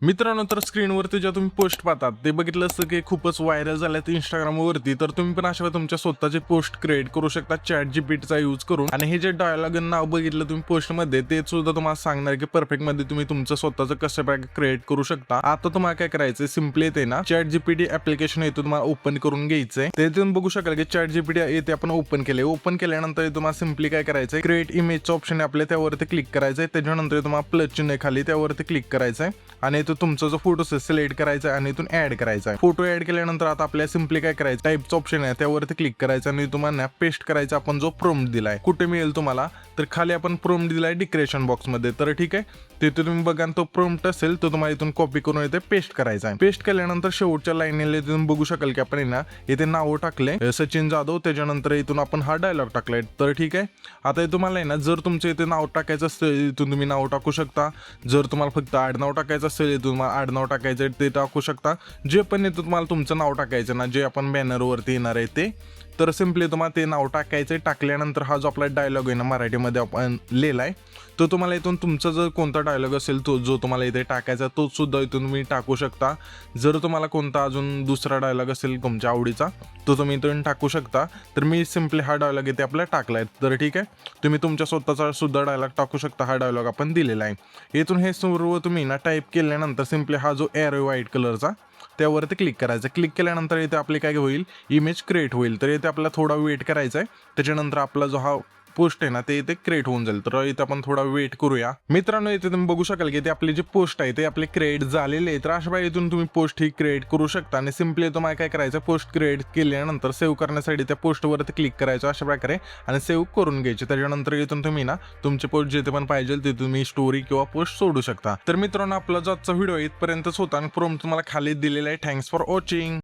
मित्रांनो, तर स्क्रीनवरती ज्या तुम्ही पोस्ट पाहतात ते बघितलं असतं की खूपच व्हायरल झाल्यात इंस्टाग्रामवरती. तर तुम्ही पण अशा तुमच्या स्वतःचे पोस्ट क्रिएट करू शकता ChatGPTचा यूज करून. आणि हे जे डायलॉग नाव बघितलं तुम्ही पोस्टमध्ये, ते सुद्धा तुम्हाला सांगणार की परफेक्ट मध्ये तुम्ही तुमचं स्वतःचं कसं प्रकारे क्रिएट करू शकता. आता तुम्हाला काय करायचंय, सिम्पली येते ना ChatGPT ऍप्लिकेशन येतो, तुम्हाला ओपन करून घ्यायचंय. ते तुम्ही बघू शकाल की ChatGPT येते आपण ओपन केले. ओपन केल्यानंतर तुम्हाला सिम्पली काय करायचंय, क्रिएट इमेजचं ऑप्शन आपल्या त्यावरती क्लिक करायचंय. त्याच्यानंतर तुम्हाला प्लस चिन्ह खाली त्यावरती क्लिक करायचंय आणि तो तुमचा जो फोटो सिलेक्ट करायचा आणि इथून ऍड करायचा आहे. फोटो ऍड केल्यानंतर आता आपल्याला सिम्पली काय करायचं, टाईपचं ऑप्शन आहे त्यावरती क्लिक करायचं आणि तुम्हाला पेस्ट करायचा आपण जो प्रॉम्प्ट दिलाय. कुठे मिळेल तुम्हाला, तर खाली आपण प्रॉम्प्ट दिलाय डिक्रेशन बॉक्स मध्ये. तर ठीक आहे, तिथे तुम्ही बघा तो प्रॉम्प्ट असेल तो तुम्हाला इथून कॉपी करून इथे पेस्ट करायचा आहे. पेस्ट केल्यानंतर शेवटच्या लाईनला तुम्ही बघू शकाल की आपण ना इथे नाव टाकले सचिन जाधव. त्याच्यानंतर इथून आपण हा डायलॉग टाकलाय. तर ठीक आहे, आता तुम्हाला ना जर तुमचं इथे नाव टाकायचं असेल इथून तुम्ही नाव टाकू शकता. जर तुम्हाला फक्त आडनाव टाकायचं असेल इथून तुम्हाला आडनाव टाकायचं ते टाकू शकता. जे पण येतं तुम्हाला तुमचं नाव टाकायचं ना, जे आपण बॅनरवरती येणार आहे ते, तर सिम्पली तुम्हाला ते नाव टाकायचं. टाकल्यानंतर हा जो आपला डायलॉग आहे ना मराठीमध्ये आपण लिहिलाय, तो तुम्हाला इथून तुमचा जर कोणता डायलॉग असेल तो जो तुम्हाला इथे टाकायचा तो सुद्धा इथून तुम्ही टाकू शकता. जर तुम्हाला कोणता अजून दुसरा डायलॉग असेल तुमच्या आवडीचा तो तुम्ही इथून टाकू शकता. तर मी सिम्पली हा डायलॉग इथे आपला टाकलाय. तर ठीक आहे, तुम्ही तुमच्या स्वतःचा सुद्धा डायलॉग टाकू शकता. हा डायलॉग आपण दिलेला आहे. इथून हे सर्व तुम्ही ना टाईप केल्यानंतर सिम्पली हा जो एरो व्हाईट कलरचा त्यावरती क्लिक करायचं. क्लिक केल्यानंतर इथे आपले काय होईल, इमेज क्रिएट होईल. तर इथे आपल्याला थोडा वेट करायचा आहे. त्याच्यानंतर आपला जो हा पोस्ट आहे ना ते इथे क्रिएट होऊन जाईल. तर इथे आपण थोडा वेट करूया. मित्रांनो, इथे तुम्ही बघू शकाल की ते आपले जे पोस्ट आहे ते आपले क्रिएट झालेले आहे. तर अशा प्रकारे इथून तुम्ही पोस्ट ही क्रिएट करू शकता. आणि सिम्पली तुम्हाला काय करायचं, पोस्ट क्रिएट केल्यानंतर सेव्ह करण्यासाठी त्या पोस्टवरती क्लिक करायचं अशा प्रकारे आणि सेव्ह करून घ्यायचे. त्याच्यानंतर इथून तुम्ही ना तुमचे पोस्ट जिथे पण पाहिजे तिथे तुम्ही स्टोरी किंवा पोस्ट सोडू शकता. तर मित्रांनो, आपला जो आजचा व्हिडिओ इथपर्यंतच होता आणि प्रॉम्प्ट तुम्हाला खाली दिलेला आहे. Thanks for watching.